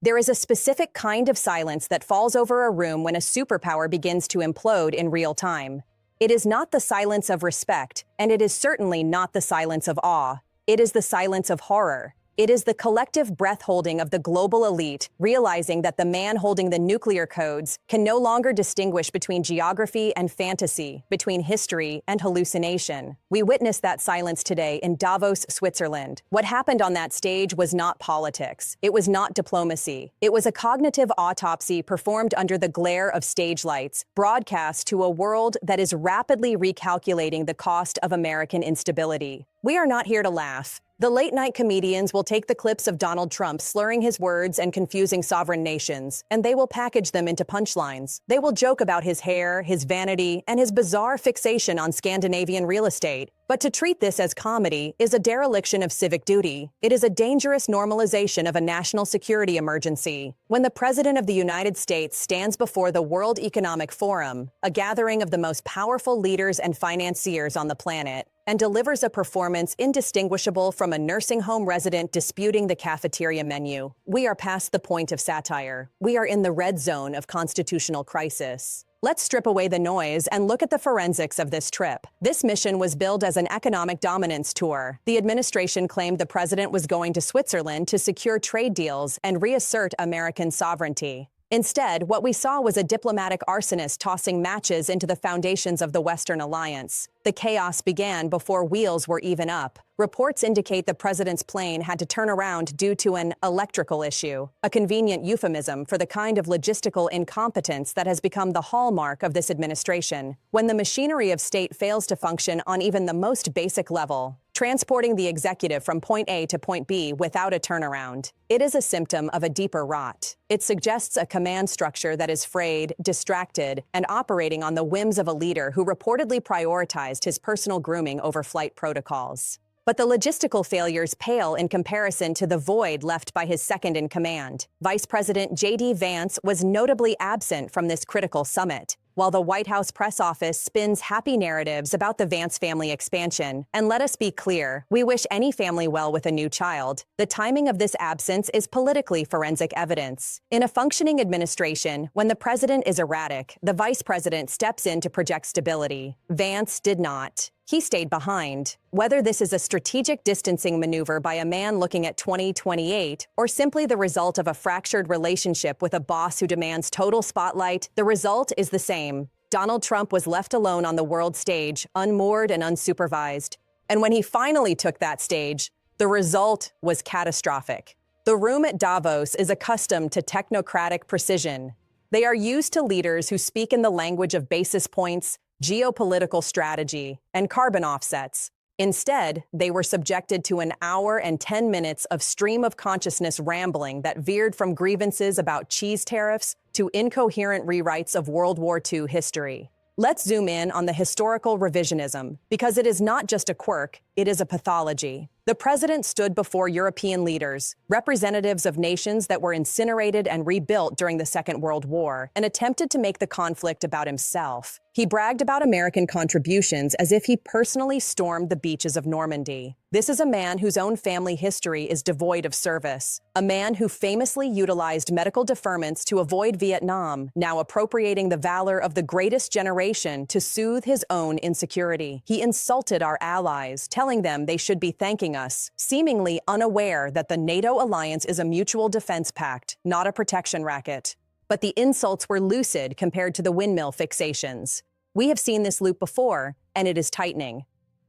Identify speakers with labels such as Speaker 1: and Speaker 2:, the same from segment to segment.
Speaker 1: There is a specific kind of silence that falls over a room when a superpower begins to implode in real time. It is not the silence of respect, and it is certainly not the silence of awe. It is the silence of horror. It is the collective breath-holding of the global elite, realizing that the man holding the nuclear codes can no longer distinguish between geography and fantasy, between history and hallucination. We witness that silence today in Davos, Switzerland. What happened on that stage was not politics. It was not diplomacy. It was a cognitive autopsy performed under the glare of stage lights, broadcast to a world that is rapidly recalculating the cost of American instability. We are not here to laugh. The late-night comedians will take the clips of Donald Trump slurring his words and confusing sovereign nations, and they will package them into punchlines. They will joke about his hair, his vanity, and his bizarre fixation on Scandinavian real estate. But to treat this as comedy is a dereliction of civic duty. It is a dangerous normalization of a national security emergency. When the President of the United States stands before the World Economic Forum, a gathering of the most powerful leaders and financiers on the planet, and delivers a performance indistinguishable from a nursing home resident disputing the cafeteria menu, we are past the point of satire. We are in the red zone of constitutional crisis. Let's strip away the noise and look at the forensics of this trip. This mission was billed as an economic dominance tour. The administration claimed the president was going to Switzerland to secure trade deals and reassert American sovereignty. Instead, what we saw was a diplomatic arsonist tossing matches into the foundations of the Western alliance. The chaos began before wheels were even up. Reports indicate the president's plane had to turn around due to an electrical issue, a convenient euphemism for the kind of logistical incompetence that has become the hallmark of this administration. When the machinery of state fails to function on even the most basic level, transporting the executive from point A to point B without a turnaround, it is a symptom of a deeper rot. It suggests a command structure that is frayed, distracted, and operating on the whims of a leader who reportedly prioritized his personal grooming over flight protocols. But the logistical failures pale in comparison to the void left by his second-in-command. Vice President J.D. Vance was notably absent from this critical summit, while the White House press office spins happy narratives about the Vance family expansion. And let us be clear, we wish any family well with a new child. The timing of this absence is politically forensic evidence. In a functioning administration, when the president is erratic, the vice president steps in to project stability. Vance did not. He stayed behind. Whether this is a strategic distancing maneuver by a man looking at 2028 or simply the result of a fractured relationship with a boss who demands total spotlight, the result is the same. Donald Trump was left alone on the world stage, unmoored and unsupervised. And when he finally took that stage, the result was catastrophic. The room at Davos is accustomed to technocratic precision. They are used to leaders who speak in the language of basis points, geopolitical strategy, and carbon offsets. Instead, they were subjected to an hour and 10 minutes of stream of consciousness rambling that veered from grievances about cheese tariffs to incoherent rewrites of World War II history. Let's zoom in on the historical revisionism, because it is not just a quirk, it is a pathology. The president stood before European leaders, representatives of nations that were incinerated and rebuilt during the Second World War, and attempted to make the conflict about himself. He bragged about American contributions as if he personally stormed the beaches of Normandy. This is a man whose own family history is devoid of service. A man who famously utilized medical deferments to avoid Vietnam, now appropriating the valor of the greatest generation to soothe his own insecurity. He insulted our allies, telling them they should be thanking us, seemingly unaware that the NATO alliance is a mutual defense pact, not a protection racket. But the insults were lucid compared to the windmill fixations. We have seen this loop before, and it is tightening.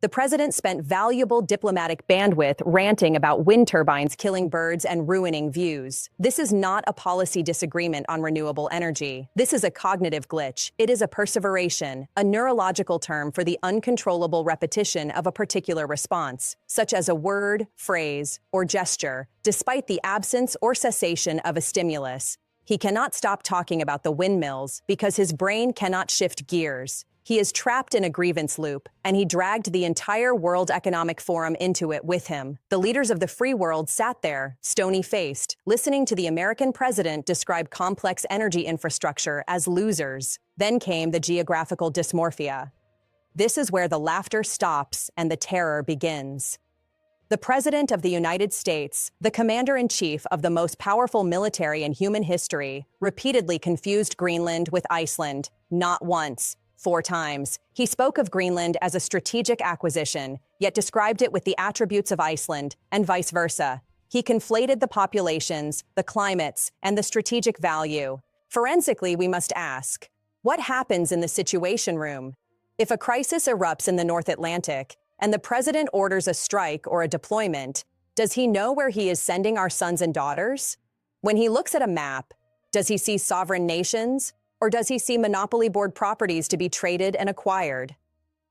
Speaker 1: The president spent valuable diplomatic bandwidth ranting about wind turbines killing birds and ruining views. This is not a policy disagreement on renewable energy. This is a cognitive glitch. It is a perseveration, a neurological term for the uncontrollable repetition of a particular response, such as a word, phrase, or gesture, despite the absence or cessation of a stimulus. He cannot stop talking about the windmills because his brain cannot shift gears. He is trapped in a grievance loop, and he dragged the entire World Economic Forum into it with him. The leaders of the free world sat there, stony-faced, listening to the American president describe complex energy infrastructure as losers. Then came the geographical dysmorphia. This is where the laughter stops and the terror begins. The President of the United States, the Commander-in-Chief of the most powerful military in human history, repeatedly confused Greenland with Iceland, not once, 4 times. He spoke of Greenland as a strategic acquisition, yet described it with the attributes of Iceland, and vice versa. He conflated the populations, the climates, and the strategic value. Forensically, we must ask, what happens in the Situation Room? If a crisis erupts in the North Atlantic, and the president orders a strike or a deployment, does he know where he is sending our sons and daughters? When he looks at a map, does he see sovereign nations, or does he see monopoly board properties to be traded and acquired?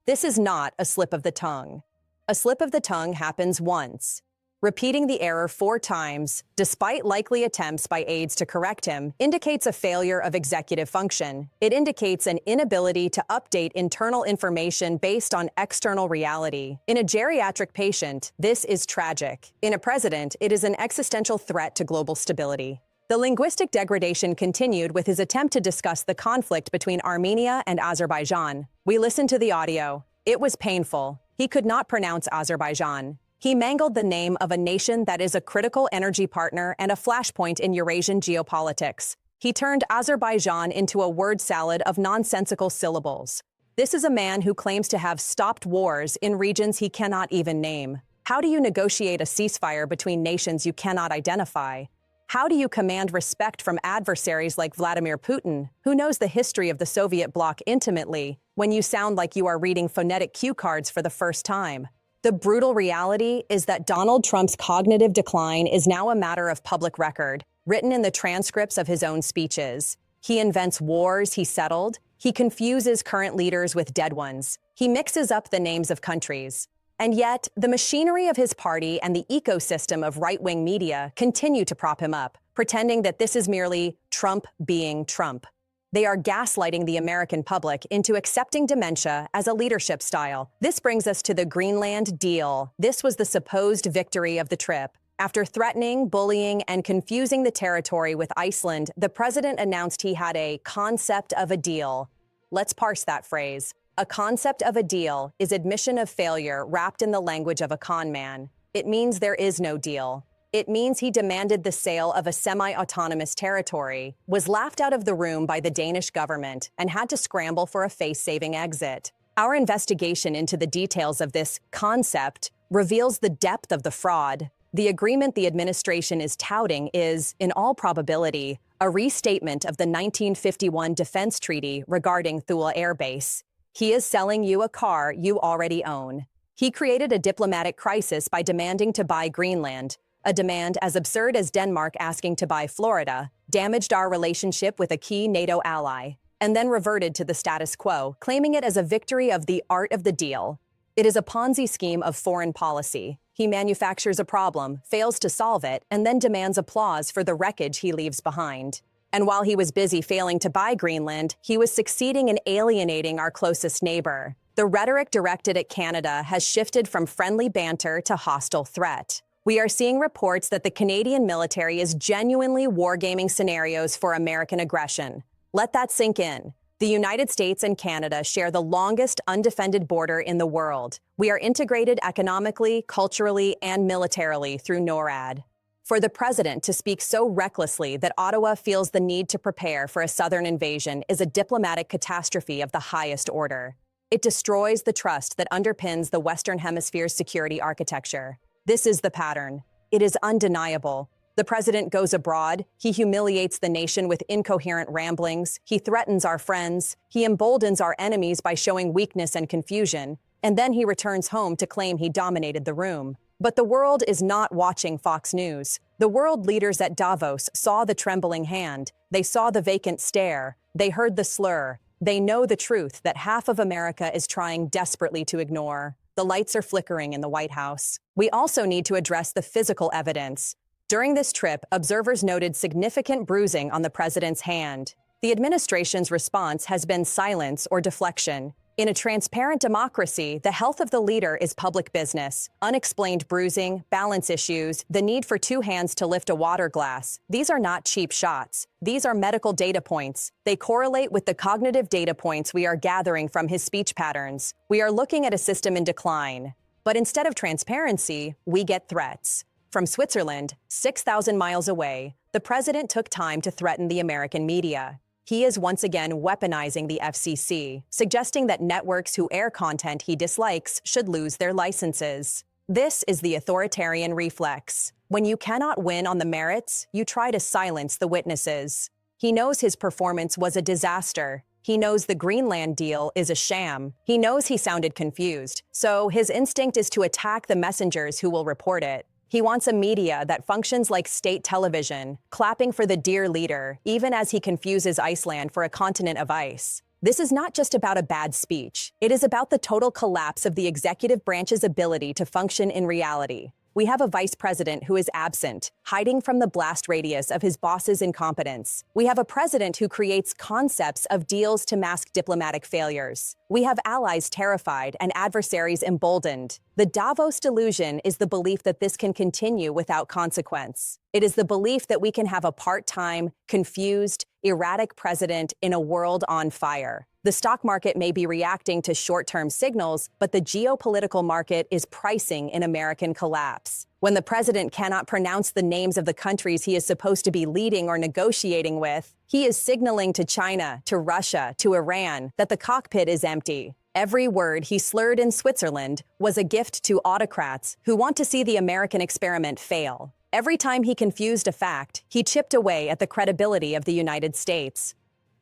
Speaker 1: This is not a slip of the tongue. A slip of the tongue happens once. Repeating the error 4 times, despite likely attempts by aides to correct him, indicates a failure of executive function. It indicates an inability to update internal information based on external reality. In a geriatric patient, this is tragic. In a president, it is an existential threat to global stability. The linguistic degradation continued with his attempt to discuss the conflict between Armenia and Azerbaijan. We listened to the audio. It was painful. He could not pronounce Azerbaijan. He mangled the name of a nation that is a critical energy partner and a flashpoint in Eurasian geopolitics. He turned Azerbaijan into a word salad of nonsensical syllables. This is a man who claims to have stopped wars in regions he cannot even name. How do you negotiate a ceasefire between nations you cannot identify? How do you command respect from adversaries like Vladimir Putin, who knows the history of the Soviet bloc intimately, when you sound like you are reading phonetic cue cards for the first time? The brutal reality is that Donald Trump's cognitive decline is now a matter of public record, written in the transcripts of his own speeches. He invents wars he settled. He confuses current leaders with dead ones. He mixes up the names of countries. And yet, the machinery of his party and the ecosystem of right-wing media continue to prop him up, pretending that this is merely Trump being Trump. They are gaslighting the American public into accepting dementia as a leadership style. This brings us to the Greenland deal. This was the supposed victory of the trip. After threatening, bullying, and confusing the territory with Iceland, the president announced he had a concept of a deal. Let's parse that phrase. A concept of a deal is admission of failure wrapped in the language of a con man. It means there is no deal. It means he demanded the sale of a semi-autonomous territory, was laughed out of the room by the Danish government, and had to scramble for a face-saving exit. Our investigation into the details of this concept reveals the depth of the fraud. The agreement the administration is touting is, in all probability, a restatement of the 1951 Defense Treaty regarding Thule Air Base. He is selling you a car you already own. He created a diplomatic crisis by demanding to buy Greenland. A demand as absurd as Denmark asking to buy Florida, damaged our relationship with a key NATO ally, and then reverted to the status quo, claiming it as a victory of the art of the deal. It is a Ponzi scheme of foreign policy. He manufactures a problem, fails to solve it, and then demands applause for the wreckage he leaves behind. And while he was busy failing to buy Greenland, he was succeeding in alienating our closest neighbor. The rhetoric directed at Canada has shifted from friendly banter to hostile threat. We are seeing reports that the Canadian military is genuinely wargaming scenarios for American aggression. Let that sink in. The United States and Canada share the longest undefended border in the world. We are integrated economically, culturally, and militarily through NORAD. For the president to speak so recklessly that Ottawa feels the need to prepare for a southern invasion is a diplomatic catastrophe of the highest order. It destroys the trust that underpins the Western Hemisphere's security architecture. This is the pattern. It is undeniable. The president goes abroad, he humiliates the nation with incoherent ramblings, he threatens our friends, he emboldens our enemies by showing weakness and confusion, and then he returns home to claim he dominated the room. But the world is not watching Fox News. The world leaders at Davos saw the trembling hand, they saw the vacant stare, they heard the slur, they know the truth that half of America is trying desperately to ignore. The lights are flickering in the White House. We also need to address the physical evidence. During this trip, observers noted significant bruising on the president's hand. The administration's response has been silence or deflection. In a transparent democracy, the health of the leader is public business. Unexplained bruising, balance issues, the need for 2 hands to lift a water glass. These are not cheap shots. These are medical data points. They correlate with the cognitive data points we are gathering from his speech patterns. We are looking at a system in decline. But instead of transparency, we get threats. From Switzerland, 6,000 miles away, the president took time to threaten the American media. He is once again weaponizing the FCC, suggesting that networks who air content he dislikes should lose their licenses. This is the authoritarian reflex. When you cannot win on the merits, you try to silence the witnesses. He knows his performance was a disaster. He knows the Greenland deal is a sham. He knows he sounded confused, so his instinct is to attack the messengers who will report it. He wants a media that functions like state television, clapping for the dear leader, even as he confuses Iceland for a continent of ice. This is not just about a bad speech. It is about the total collapse of the executive branch's ability to function in reality. We have a vice president who is absent, hiding from the blast radius of his boss's incompetence. We have a president who creates concepts of deals to mask diplomatic failures. We have allies terrified and adversaries emboldened. The Davos delusion is the belief that this can continue without consequence. It is the belief that we can have a part-time, confused, erratic president in a world on fire. The stock market may be reacting to short-term signals, but the geopolitical market is pricing in American collapse. When the president cannot pronounce the names of the countries he is supposed to be leading or negotiating with, he is signaling to China, to Russia, to Iran that the cockpit is empty. Every word he slurred in Switzerland was a gift to autocrats who want to see the American experiment fail. Every time he confused a fact, he chipped away at the credibility of the United States.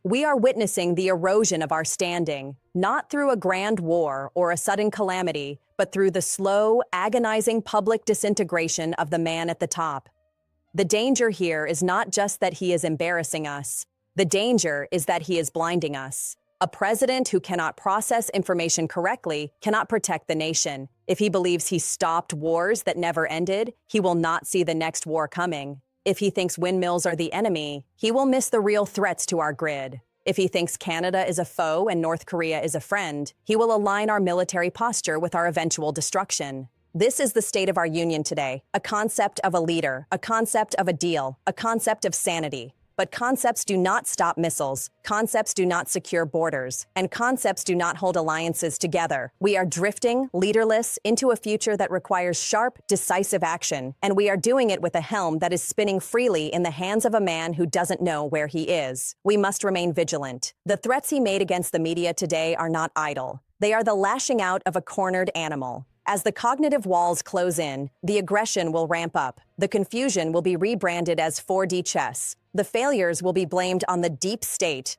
Speaker 1: We are witnessing the erosion of our standing, not through a grand war or a sudden calamity, but through the slow, agonizing public disintegration of the man at the top. The danger here is not just that he is embarrassing us. The danger is that he is blinding us. A president who cannot process information correctly cannot protect the nation. If he believes he stopped wars that never ended, he will not see the next war coming. If he thinks windmills are the enemy, he will miss the real threats to our grid. If he thinks Canada is a foe and North Korea is a friend, he will align our military posture with our eventual destruction. This is the state of our union today, a concept of a leader, a concept of a deal, a concept of sanity. But concepts do not stop missiles, concepts do not secure borders, and concepts do not hold alliances together. We are drifting, leaderless, into a future that requires sharp, decisive action, and we are doing it with a helm that is spinning freely in the hands of a man who doesn't know where he is. We must remain vigilant. The threats he made against the media today are not idle. They are the lashing out of a cornered animal. As the cognitive walls close in, the aggression will ramp up. The confusion will be rebranded as 4D chess. The failures will be blamed on the deep state.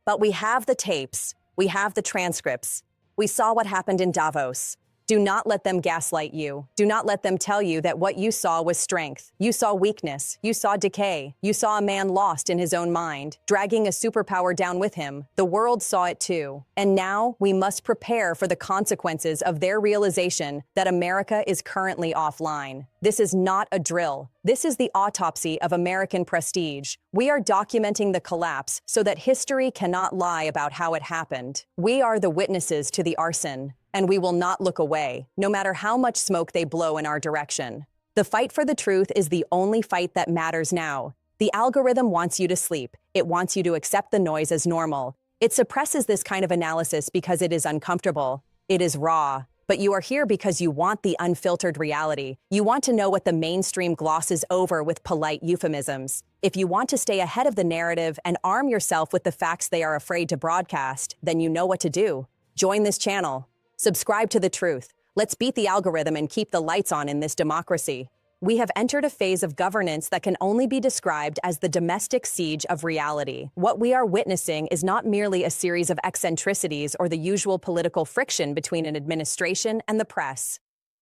Speaker 1: But we have the tapes. We have the transcripts. We saw what happened in Davos. Do not let them gaslight you. Do not let them tell you that what you saw was strength. You saw weakness. You saw decay. You saw a man lost in his own mind, dragging a superpower down with him. The world saw it too. And now we must prepare for the consequences of their realization that America is currently offline. This is not a drill. This is the autopsy of American prestige. We are documenting the collapse so that history cannot lie about how it happened. We are the witnesses to the arson. And we will not look away, no matter how much smoke they blow in our direction. The fight for the truth is the only fight that matters now. The algorithm wants you to sleep. It wants you to accept the noise as normal. It suppresses this kind of analysis because it is uncomfortable. It is raw. But you are here because you want the unfiltered reality. You want to know what the mainstream glosses over with polite euphemisms. If you want to stay ahead of the narrative and arm yourself with the facts they are afraid to broadcast, then you know what to do. Join this channel. Subscribe to the truth. Let's beat the algorithm and keep the lights on in this democracy. We have entered a phase of governance that can only be described as the domestic siege of reality. What we are witnessing is not merely a series of eccentricities or the usual political friction between an administration and the press.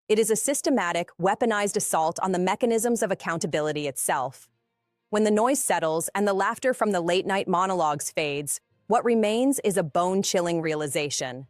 Speaker 1: It is a systematic, weaponized assault on the mechanisms of accountability itself. When the noise settles and the laughter from the late-night monologues fades, what remains is a bone-chilling realization.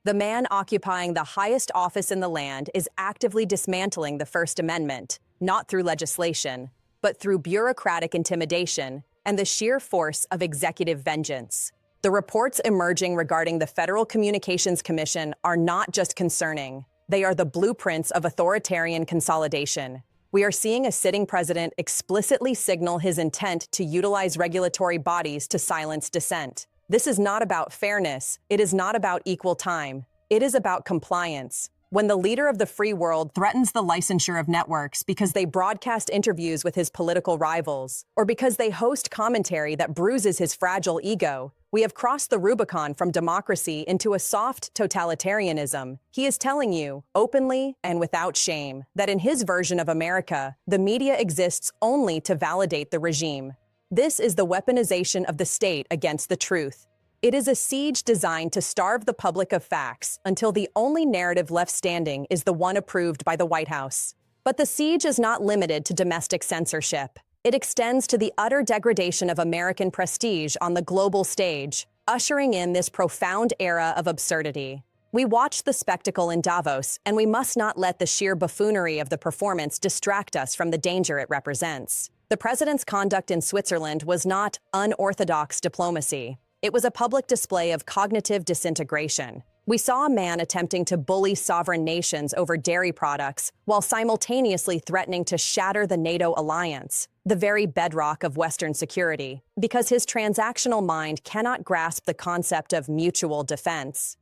Speaker 1: The man occupying the highest office in the land is actively dismantling the First Amendment, not through legislation, but through bureaucratic intimidation and the sheer force of executive vengeance. The reports emerging regarding the Federal Communications Commission are not just concerning. They are the blueprints of authoritarian consolidation. We are seeing a sitting president explicitly signal his intent to utilize regulatory bodies to silence dissent. This is not about fairness. It is not about equal time. It is about compliance. When the leader of the free world threatens the licensure of networks because they broadcast interviews with his political rivals, or because they host commentary that bruises his fragile ego, we have crossed the Rubicon from democracy into a soft totalitarianism. He is telling you, openly and without shame, that in his version of America, the media exists only to validate the regime. This is the weaponization of the state against the truth. It is a siege designed to starve the public of facts until the only narrative left standing is the one approved by the White House. But the siege is not limited to domestic censorship. It extends to the utter degradation of American prestige on the global stage, ushering in this profound era of absurdity. We watched the spectacle in Davos, and we must not let the sheer buffoonery of the performance distract us from the danger it represents. The president's conduct in Switzerland was not unorthodox diplomacy. It was a public display of cognitive disintegration. We saw a man attempting to bully sovereign nations over dairy products while simultaneously threatening to shatter the NATO alliance, the very bedrock of Western security, because his transactional mind cannot grasp the concept of mutual defense.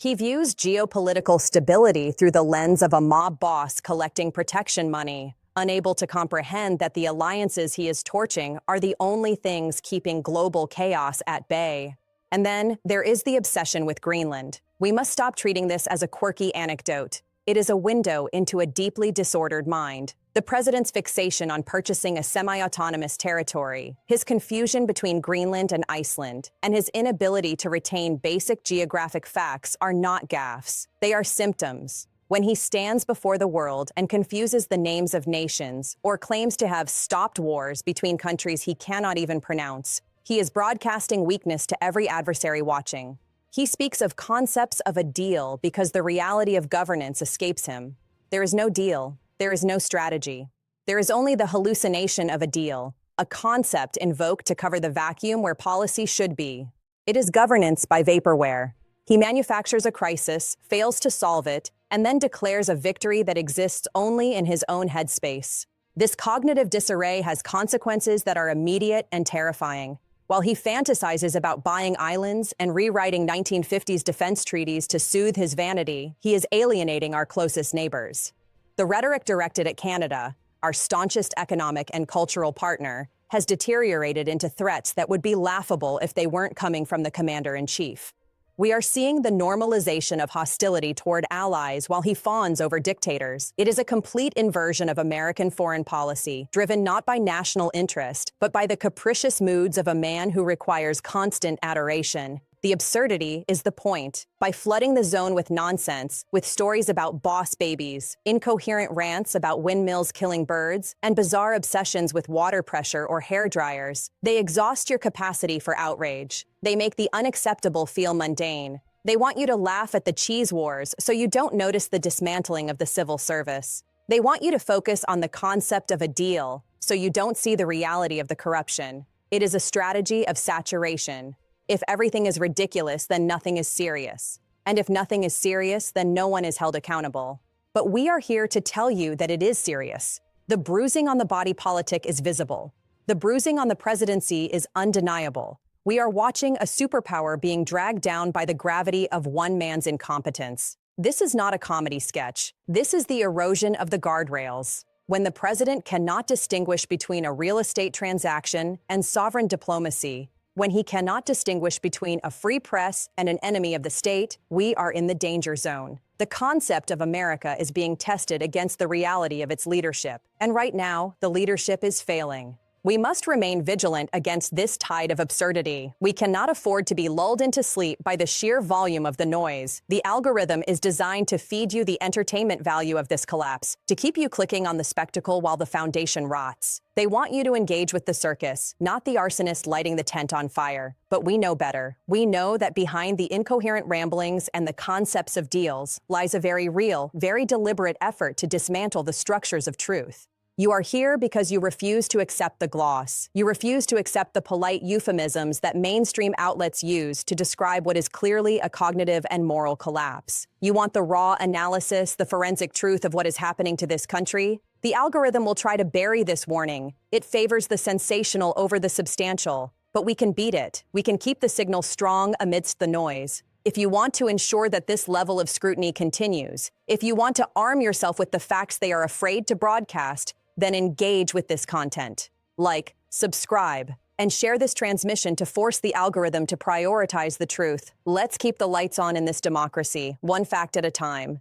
Speaker 1: He views geopolitical stability through the lens of a mob boss collecting protection money, unable to comprehend that the alliances he is torching are the only things keeping global chaos at bay. And then there is the obsession with Greenland. We must stop treating this as a quirky anecdote. It is a window into a deeply disordered mind. The president's fixation on purchasing a semi-autonomous territory, his confusion between Greenland and Iceland, and his inability to retain basic geographic facts are not gaffes. They are symptoms. When he stands before the world and confuses the names of nations or claims to have stopped wars between countries he cannot even pronounce, he is broadcasting weakness to every adversary watching. He speaks of concepts of a deal because the reality of governance escapes him. There is no deal. There is no strategy. There is only the hallucination of a deal, a concept invoked to cover the vacuum where policy should be. It is governance by vaporware. He manufactures a crisis, fails to solve it, and then declares a victory that exists only in his own headspace. This cognitive disarray has consequences that are immediate and terrifying. While he fantasizes about buying islands and rewriting 1950s defense treaties to soothe his vanity, he is alienating our closest neighbors. The rhetoric directed at Canada, our staunchest economic and cultural partner, has deteriorated into threats that would be laughable if they weren't coming from the commander-in-chief. We are seeing the normalization of hostility toward allies while he fawns over dictators. It is a complete inversion of American foreign policy, driven not by national interest, but by the capricious moods of a man who requires constant adoration. The absurdity is the point. By flooding the zone with nonsense, with stories about boss babies, incoherent rants about windmills killing birds, and bizarre obsessions with water pressure or hair dryers, they exhaust your capacity for outrage. They make the unacceptable feel mundane. They want you to laugh at the cheese wars so you don't notice the dismantling of the civil service. They want you to focus on the concept of a deal so you don't see the reality of the corruption. It is a strategy of saturation. If everything is ridiculous, then nothing is serious. And if nothing is serious, then no one is held accountable. But we are here to tell you that it is serious. The bruising on the body politic is visible. The bruising on the presidency is undeniable. We are watching a superpower being dragged down by the gravity of one man's incompetence. This is not a comedy sketch. This is the erosion of the guardrails. When the president cannot distinguish between a real estate transaction and sovereign diplomacy, when he cannot distinguish between a free press and an enemy of the state, we are in the danger zone. The concept of America is being tested against the reality of its leadership. And right now, the leadership is failing. We must remain vigilant against this tide of absurdity. We cannot afford to be lulled into sleep by the sheer volume of the noise. The algorithm is designed to feed you the entertainment value of this collapse, to keep you clicking on the spectacle while the foundation rots. They want you to engage with the circus, not the arsonist lighting the tent on fire. But we know better. We know that behind the incoherent ramblings and the concepts of deals lies a very real, very deliberate effort to dismantle the structures of truth. You are here because you refuse to accept the gloss. You refuse to accept the polite euphemisms that mainstream outlets use to describe what is clearly a cognitive and moral collapse. You want the raw analysis, the forensic truth of what is happening to this country? The algorithm will try to bury this warning. It favors the sensational over the substantial. But we can beat it. We can keep the signal strong amidst the noise. If you want to ensure that this level of scrutiny continues, if you want to arm yourself with the facts they are afraid to broadcast, then engage with this content. Like, subscribe, and share this transmission to force the algorithm to prioritize the truth. Let's keep the lights on in this democracy, one fact at a time.